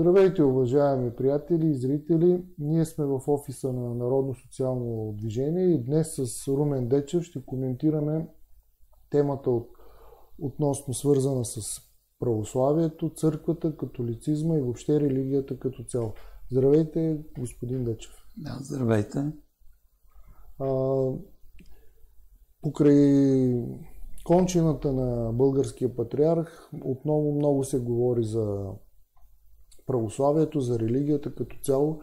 Здравейте, уважаеми приятели и зрители! Ние сме в офиса на Народно социално движение и днес с Румен Дечев ще коментираме темата относно свързана с православието, църквата, католицизма и въобще религията като цяло. Здравейте, господин Дечев! Да, здравейте! Покрай кончината на българския патриарх отново много се говори за православието, за религията като цяло.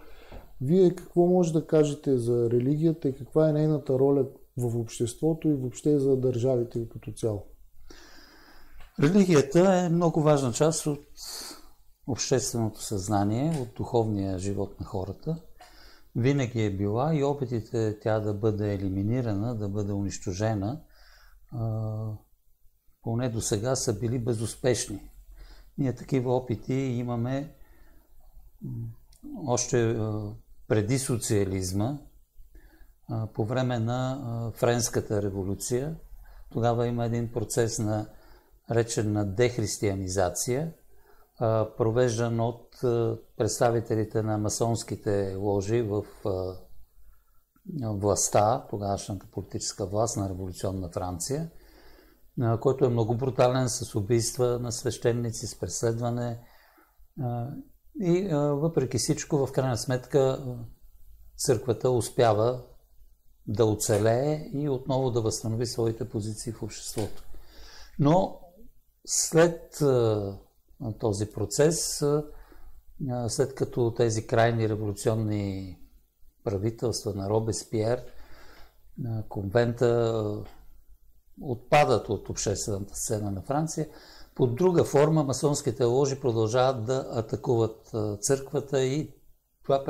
Вие какво може да кажете за религията и каква е нейната роля в обществото и въобще за държавите като цяло? Религията е много важна част от общественото съзнание, от духовния живот на хората. Винаги е била и опитите тя да бъде елиминирана, да бъде унищожена, поне до сега са били безуспешни. Ние такива опити имаме още преди социализма, по време на Френската революция. Тогава има един процес речен на дехристиянизация, провеждан от представителите на масонските ложи в властта, тогавашната политическа власт на революционна Франция, който е много брутален, с убийства на свещеници, с преследване. И въпреки всичко, в крайна сметка, църквата успява да оцелее и отново да възстанови своите позиции в обществото. Но след този процес, след като тези крайни революционни правителства на Робеспиер, конвента отпадат от обществената сцена на Франция, под друга форма масонските ложи продължават да атакуват църквата и това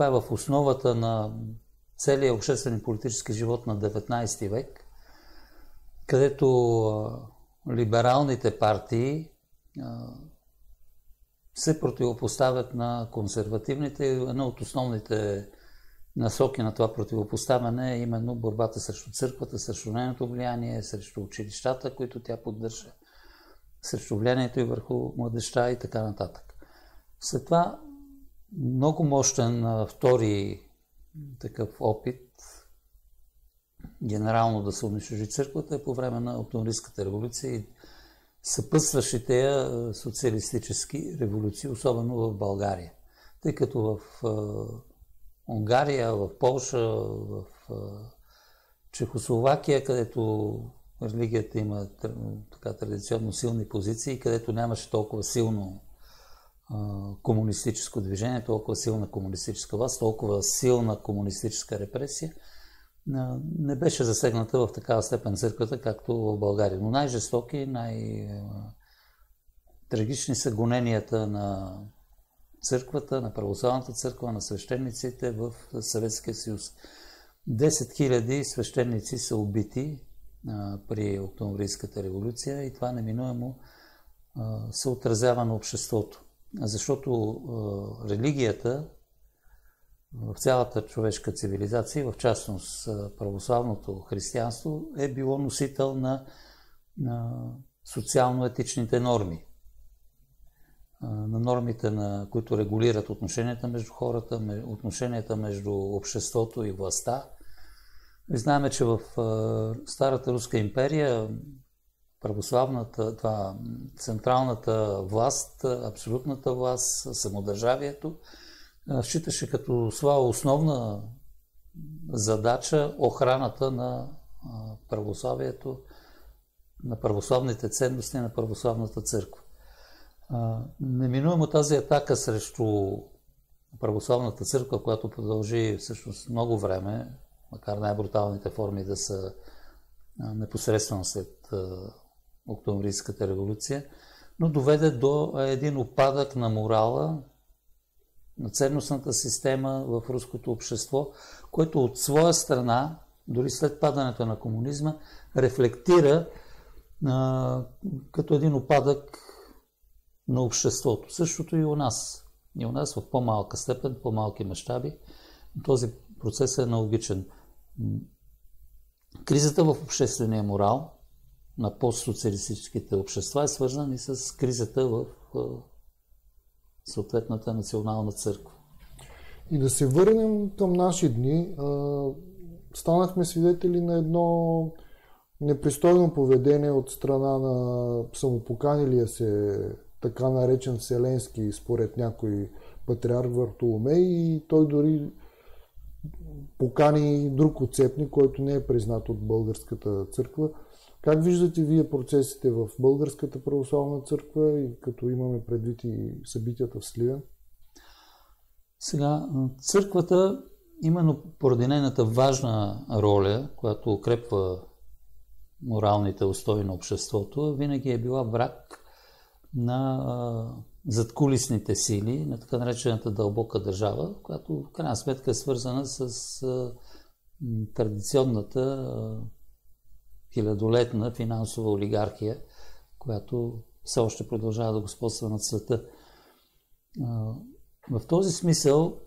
е в основата на целия обществен и политически живот на 19 век, където либералните партии се противопоставят на консервативните. Една от основните насоки на това противопоставяне е именно борбата срещу църквата, срещу нейното влияние, срещу училищата, които тя поддържа, срещу влиянието и върху младежта и така нататък. След това много мощен втори такъв опит генерално да се унищожи църквата е по време на Октомврийската революция и съпътстващите я социалистически революции, особено в България. Тъй като в Унгария, в Полша, в Чехословакия, където религията има традиционно силни позиции, където нямаше толкова силно комунистическо движение, толкова силна комунистическа власт, толкова силна комунистическа репресия, не беше засегната в такава степен църквата, както в България. Но най-жестоки, най-трагични са гоненията на църквата, на православната църква, на свещениците в Съветския съюз. 10 000 свещеници са убити при Октомврийската революция и това неминуемо се отразява на обществото. Защото религията в цялата човешка цивилизация, в частност православното християнство, е било носител на социално-етичните норми. На нормите, които регулират отношенията между хората, отношенията между обществото и властта. Знаем, че в Старата Руска империя централната власт, абсолютната власт, самодържавието, считаше като своя основна задача охраната на православието, на православните ценности, на православната църква. Неминуемо тази атака срещу православната църква, която продължи всъщност много време, макар най-бруталните форми да са непосредствено след Октомврийската революция, но доведе до един упадък на морала, на ценностната система в руското общество, което от своя страна, дори след падането на комунизма, рефлектира като един упадък на обществото. Същото и у нас. И у нас в по-малка степен, по-малки мащаби. Този процес е аналогичен. Кризата в обществения морал на постсоциалистическите общества е свързана и с кризата в съответната национална църква. И да се върнем към наши дни. Станахме свидетели на едно непристойно поведение от страна на самопоканилия се така наречен Вселенски, според някой патриарх Вартоломей, и той дори покани друг отцепник, който не е признат от българската църква. Как виждате вие процесите в Българската православна църква, и като имаме предвид и събитията в Сливен? Сега, църквата, именно поради нейната важна роля, която укрепва моралните устои на обществото, винаги е била враг на задкулисните сили, на така наречената дълбока държава, която в крайна сметка е свързана с традиционната хилядолетна финансова олигархия, която все още продължава да господства над света. В този смисъл,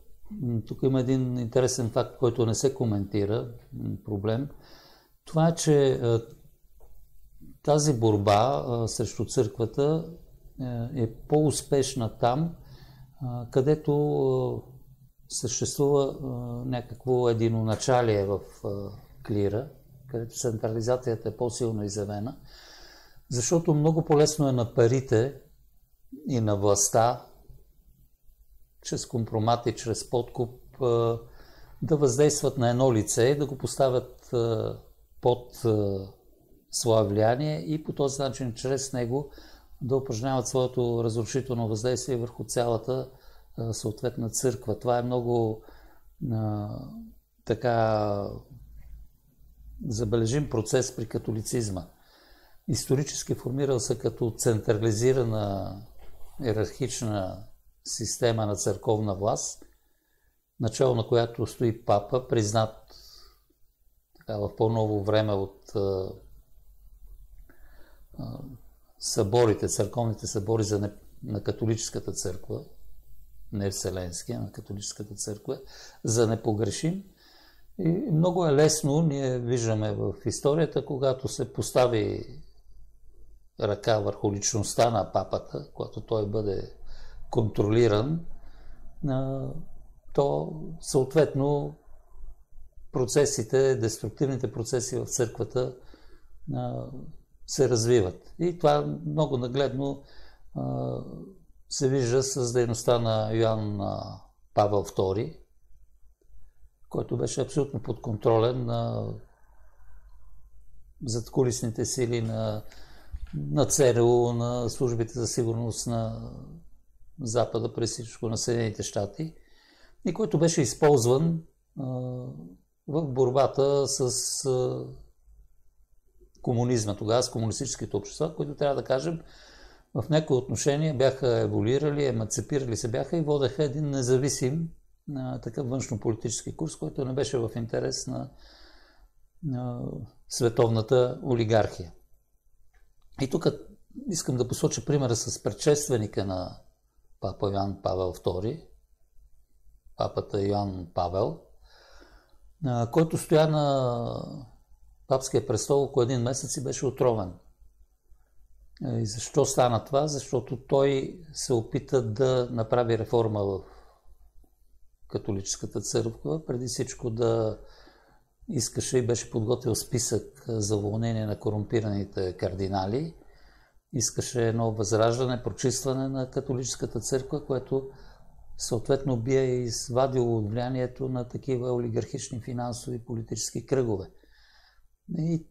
тук има един интересен факт, който не се коментира, проблем. Това е, че тази борба срещу църквата е по-успешна там, където съществува някакво единоначалие в клира, където централизацията е по-силно изявена, защото много по-лесно е на парите и на властта, чрез компромати, чрез подкуп, да въздействат на едно лице и да го поставят под свое влияние и по този начин, чрез него, да упражняват своето разрушително въздействие върху цялата съответна църква. Това е много така забележим процес при католицизма. Исторически формирал се като централизирана иерархична система на църковна власт, начало на която стои папа, признат така, в по-ново време от съборите, църковните събори на католическата църква, не Вселенския, на католическата църква, за непогрешим. И много е лесно, ние виждаме в историята, когато се постави ръка върху личността на папата, когато той бъде контролиран, то съответно процесите, деструктивните процеси в църквата се развиват. И това много нагледно се вижда с дейността на Йоан Павел II, който беше абсолютно подконтролен на задкулисните сили на ЦРУ, на службите за сигурност на Запада, през всичко на Съединените щати, и който беше използван в борбата с комунизма тогава, с комунистическите общества, които, трябва да кажем, в някои отношения бяха еволюирали, еманципирали се бяха и водеха един независим такъв външно-политически курс, който не беше в интерес на световната олигархия. И тук искам да посоча примера с предшественика на папа Йоан Павел II, папата Йоан Павел, който стоя на папския престол около един месец и беше отровен. И защо стана това? Защото той се опита да направи реформа в католическата църква, преди всичко да искаше и беше подготвил списък за уволнение на корумпираните кардинали. Искаше едно възраждане, прочистване на католическата църква, което съответно би извадило от влиянието на такива олигархични финансови и политически кръгове. И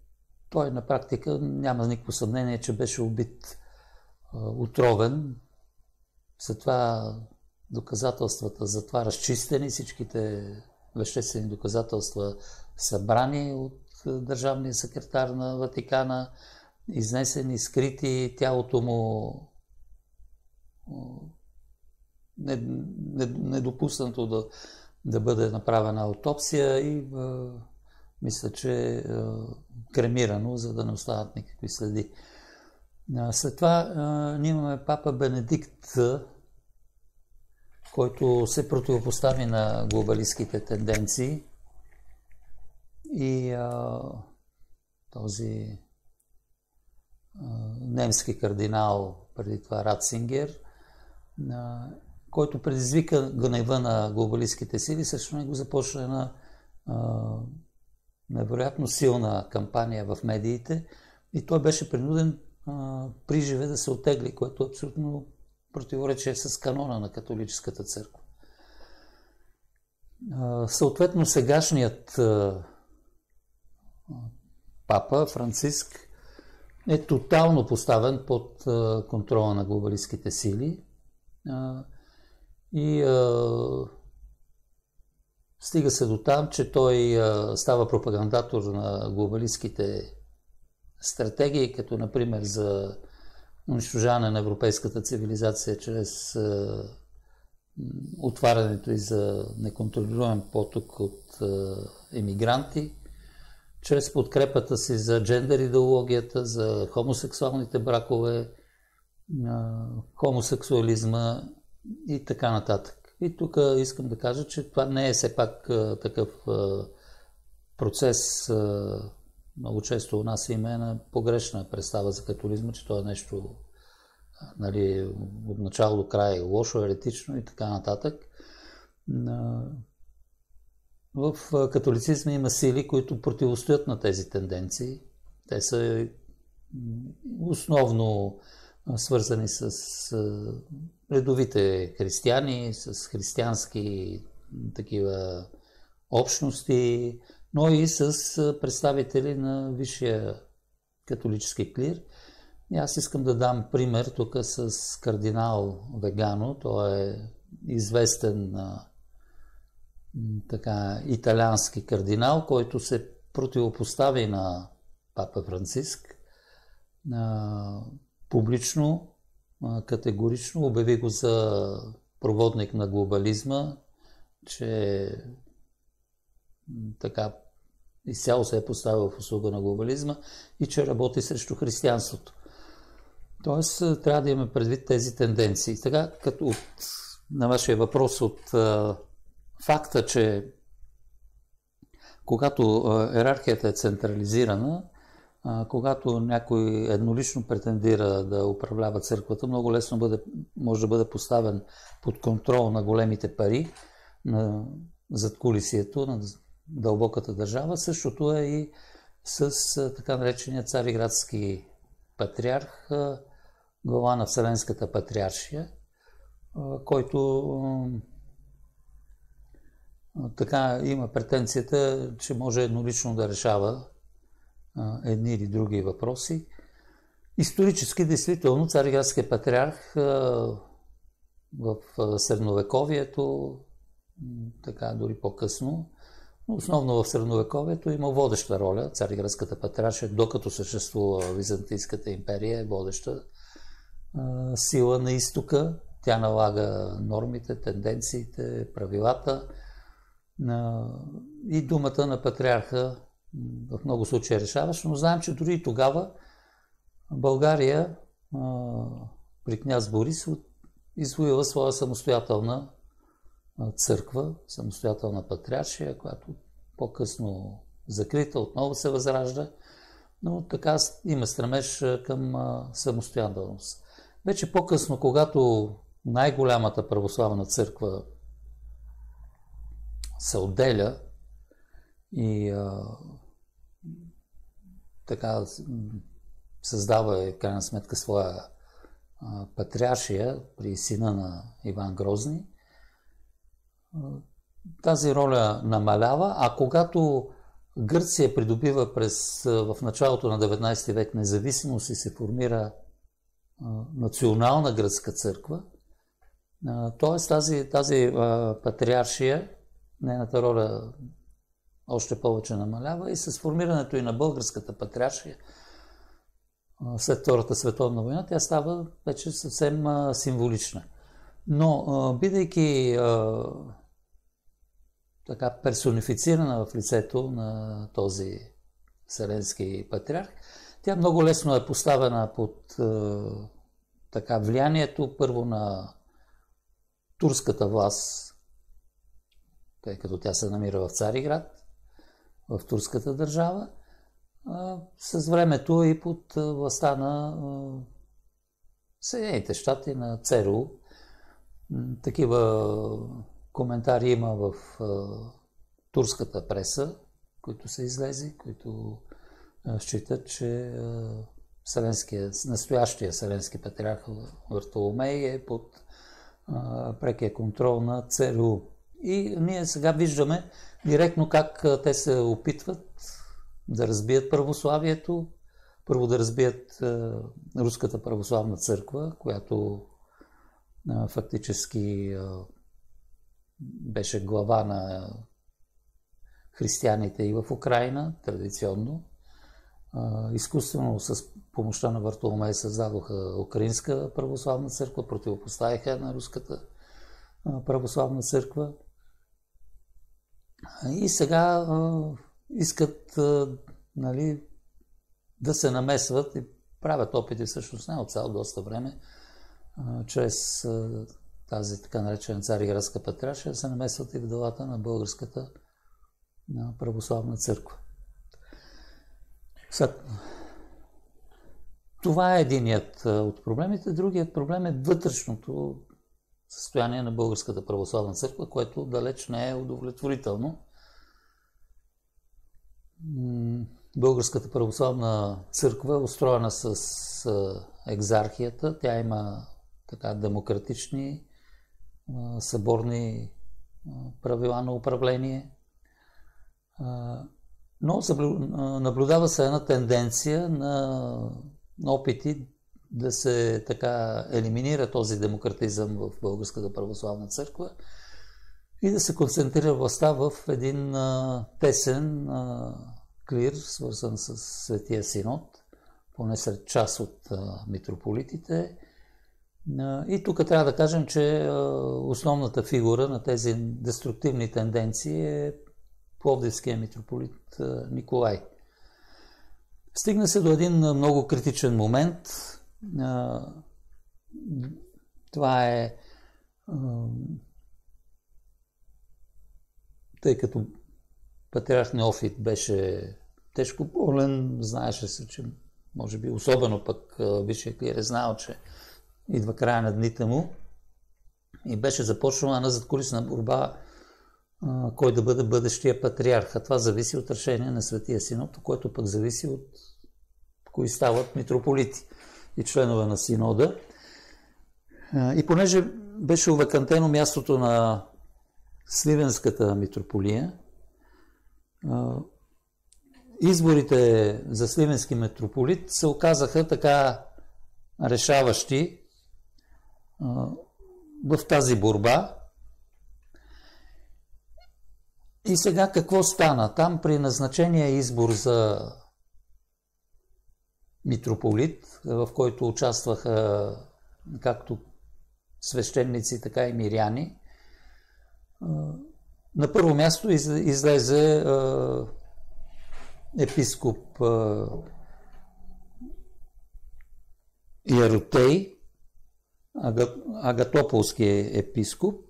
той на практика няма никакво съмнение, че беше убит, отровен. След това доказателствата за това разчистени, всичките веществени доказателства събрани от държавния секретар на Ватикана, изнесени, скрити, тялото му недопуснато да бъде направена аутопсия и мисля, че кремирано, за да не остават никакви следи. След това ние имаме папа Бенедикт, който се противопостави на глобалистските тенденции, и този немски кардинал, преди това Ратцингер, който предизвика гнева на глобалистските сили, срещу него започна една невероятно силна кампания в медиите и той беше принуден приживе да се оттегли, което е абсолютно противоречие с канона на католическата църква. Съответно, сегашният папа Франциск е тотално поставен под контрола на глобалистските сили и стига се до там, че той става пропагандатор на глобалистските стратегии, като например за унищожаване на европейската цивилизация чрез отварянето и за неконтролируем поток от емигранти, чрез подкрепата си за джендър идеологията, за хомосексуалните бракове, хомосексуализма и така нататък. И тук искам да кажа, че това не е все пак такъв процес. Много често у нас има една погрешна представа за католизма, че това е нещо от начало до край лошо, еретично и така нататък. В католицизма има сили, които противостоят на тези тенденции. Те са основно свързани с редовите християни, с християнски такива общности, но и с представители на висшия католически клир. И аз искам да дам пример тук с кардинал Вегано. Той е известен италиански кардинал, който се противопостави на папа Франциск. Публично, категорично обяви го за проводник на глобализма, че така изцяло се е поставил в услуга на глобализма и че работи срещу християнството. Тоест, трябва да имаме предвид тези тенденции. Сега, като на вашия въпрос от факта, че когато йерархията е централизирана, когато някой еднолично претендира да управлява църквата, много лесно може да бъде поставен под контрол на големите пари, на задкулисието, на дълбоката държава. Същото е и с така наречения цариградски патриарх, глава на Вселенската патриаршия, който така има претенцията, че може еднолично да решава едни или други въпроси. Исторически, действително, цариградският патриарх в средновековието, така дори по-късно, но основно в средновековието има водеща роля. Цариградската патриаршия, докато съществува Византийската империя, е водеща сила на изтока. Тя налага нормите, тенденциите, правилата. И думата на патриарха в много случаи е решаваща, но знаем, че дори и тогава България при княз Борис извоюва своя самостоятелна църква, самостоятелна патриаршия, която по-късно закрита, отново се възражда, но така има стремеж към самостоятелност. Вече по-късно, когато най-голямата православна църква се отделя и така създава в крайна сметка своя патриаршия при сина на Иван Грозни, тази роля намалява, а когато Гърция придобива в началото на 19 век независимост и се формира национална гръцка църква, т.е. тази патриаршия, нейната роля още повече намалява и с формирането и на българската патриаршия след Втората световна война, тя става вече съвсем символична. Но бидейки така персонифицирана в лицето на този вселенски патриарх, тя много лесно е поставена под така влиянието първо на турската власт, тъй като тя се намира в Цариград, в турската държава, с времето и под властта на Съединените щати, на ЦРУ. Такива коментари има в турската преса, които са излезли, които считат, че настоящия Вселенски патриарх Вартоломей е под прекия контрол на ЦРУ. И ние сега виждаме директно как те се опитват да разбият православието, първо да разбият Руската православна църква, която фактически беше глава на християните и в Украйна, традиционно. Изкуствено с помощта на Вартоломей създадоха Украинска православна църква, противопоставиха на Руската православна църква. И сега искат нали, да се намесват и правят опити всъщност не от цяло доста време, чрез тази така наречена Цариградска патриаршия, да се намесват и в делата на Българската православна църква. Това е единият от проблемите. Другият проблем е вътрешното състояние на Българската православна църква, което далеч не е удовлетворително. Българската православна църква е устроена с екзархията. Тя има така демократични, съборни правила на управление. Но наблюдава се една тенденция на опити да се така елиминира този демократизъм в Българската православна църква и да се концентрира властта в един тесен клир, свързан с Светия Синод, поне сред част от митрополитите. И тук трябва да кажем, че основната фигура на тези деструктивни тенденции е Пловдивския митрополит Николай. Стигна се до един много критичен момент. Това е тъй като патриарх Неофит беше тежко болен, знаеше се, че може би особено пък висшия клир е знал, че идва края на дните му и беше започнала една задкулисна борба кой да бъде бъдещия патриарх. А това зависи от решение на Светия Синод, което пък зависи от кои стават митрополити и членове на Синода. И понеже беше овакантено мястото на Сливенската митрополия, изборите за Сливенски митрополит се оказаха така решаващи в тази борба. И сега какво стана? Там при назначения избор за митрополит, в който участваха както свещеници, така и миряни, на първо място излезе епископ Иеротей, Агатополския епископ.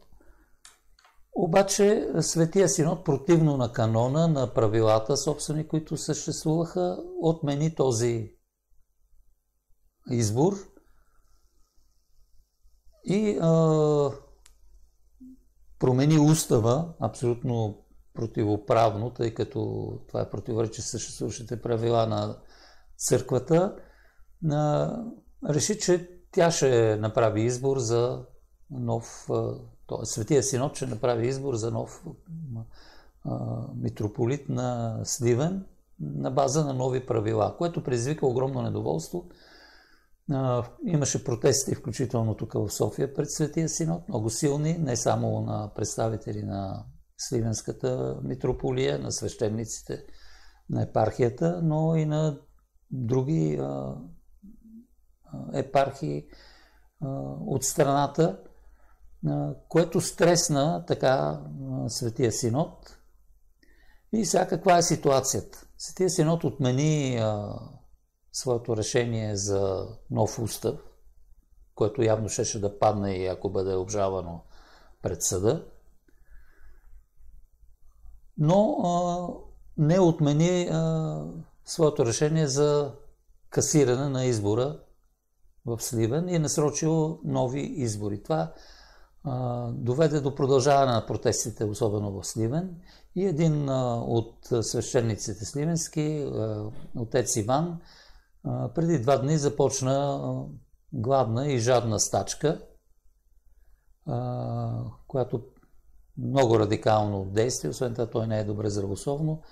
Обаче Светия Синод, противно на канона, на правилата собствени, които съществуваха, отмени този избор и промени устава абсолютно противоправно, тъй като това е противоречие с съществуващите правила на църквата. Реши, че тя ще направи избор за нов, т.е. Светия Синод ще направи избор за нов митрополит на Сливен на база на нови правила, което предизвика огромно недоволство. Имаше протести, включително тук в София, пред Светия Синод, много силни, не само на представители на Сливенската митрополия, на свещениците на епархията, но и на други епархии от страната, което стресна така Светия Синод. И сега каква е ситуацията? Светия Синод отмени своето решение за нов устав, което явно щеше да падне и ако бъде обжалвано пред съда, но не отмени своето решение за касиране на избора в Сливен и е насрочил нови избори. Това доведе до продължаване на протестите, особено в Сливен. И един от свещениците сливенски, отец Иван, преди 2 дни започна гладна и жадна стачка, която много радикално действие, освен това той не е добре здравословно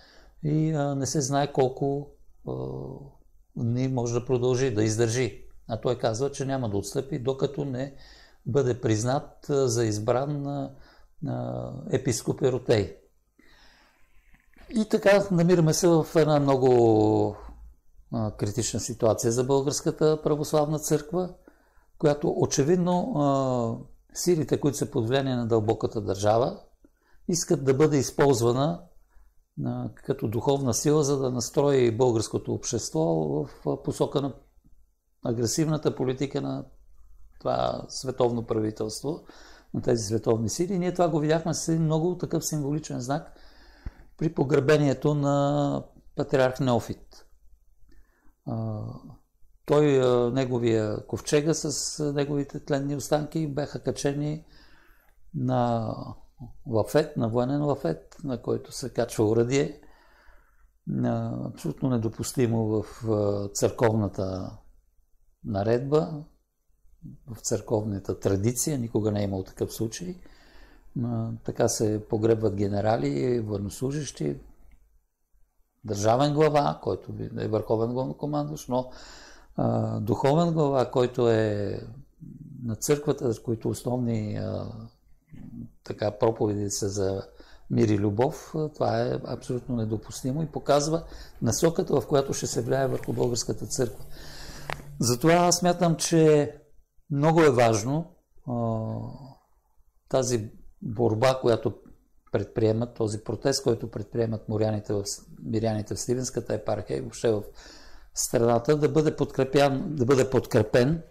и не се знае колко дни може да продължи, да издържи. А той казва, че няма да отстъпи, докато не бъде признат за избран епископ Еротей. И така намираме се в една много критична ситуация за Българската православна църква, която очевидно силите, които са под влияние на дълбоката държава, искат да бъде използвана като духовна сила, за да настрои българското общество в посока на агресивната политика на това световно правителство, на тези световни сили. И ние това го видяхме с много такъв символичен знак при погребението на патриарх Неофит. Неговия ковчега с неговите тленни останки бяха качени на лафет, на военен лафет, на който се качва оръдие. Абсолютно недопустимо в църковната наредба, в църковната традиция, никога не е имал такъв случай. Така се погребват генерали, военнослужащи, държавен глава, който е върховен главнокомандващ, но духовен глава, който е на църквата, с които основни проповеди са за мир и любов, това е абсолютно недопустимо и показва насоката, в която ще се влияе върху българската църква. Затова аз смятам, че много е важно тази борба, която предприемат, този протест, който предприемат миряните в Сливенската епархия и въобще в страната, да бъде подкрепен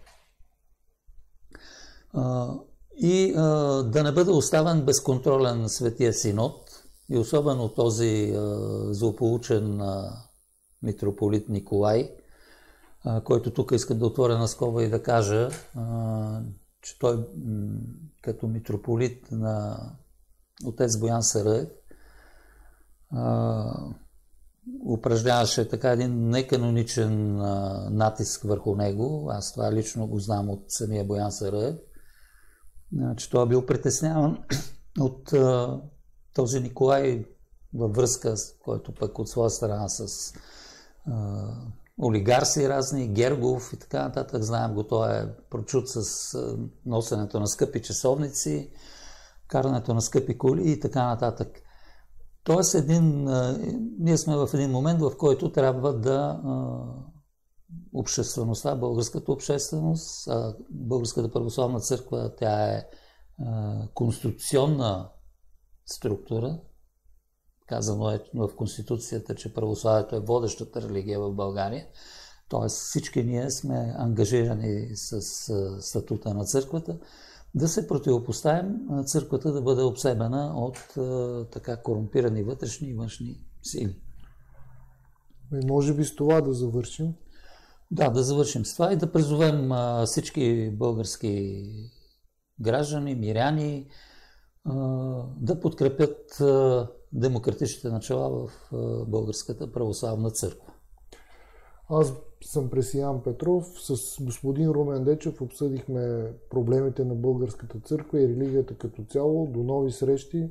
и да не бъде оставен безконтролен Светия Синод и особено този злополучен митрополит Николай, който тук искам да отворя на скоба и да кажа, че той като митрополит на отец Боян Сараев упражняваше така един неканоничен натиск върху него. Аз това лично го знам от самия Боян Сараев, че той е бил притесняван от този Николай във връзка, който пък от своя страна с олигарси разни, Гергов и така нататък. Знаем го, той е прочут с носенето на скъпи часовници, карането на скъпи коли и така нататък. Тоест, ние сме в един момент, в който трябва да обществеността, българската общественост, Българската православна църква, тя е конституционна структура. Казано е в Конституцията, че православието е водещата религия в България. Тоест всички ние сме ангажирани с статута на църквата, да се противопоставим църквата да бъде обсебена от така корумпирани вътрешни и външни сили. И може би с това да завършим? Да завършим с това и да призовем всички български граждани, миряни да подкрепят демократичните начала в Българската православна църква. Аз съм Пресиян Петров. С господин Румен Дечев обсъдихме проблемите на българската църква и религията като цяло. До нови срещи!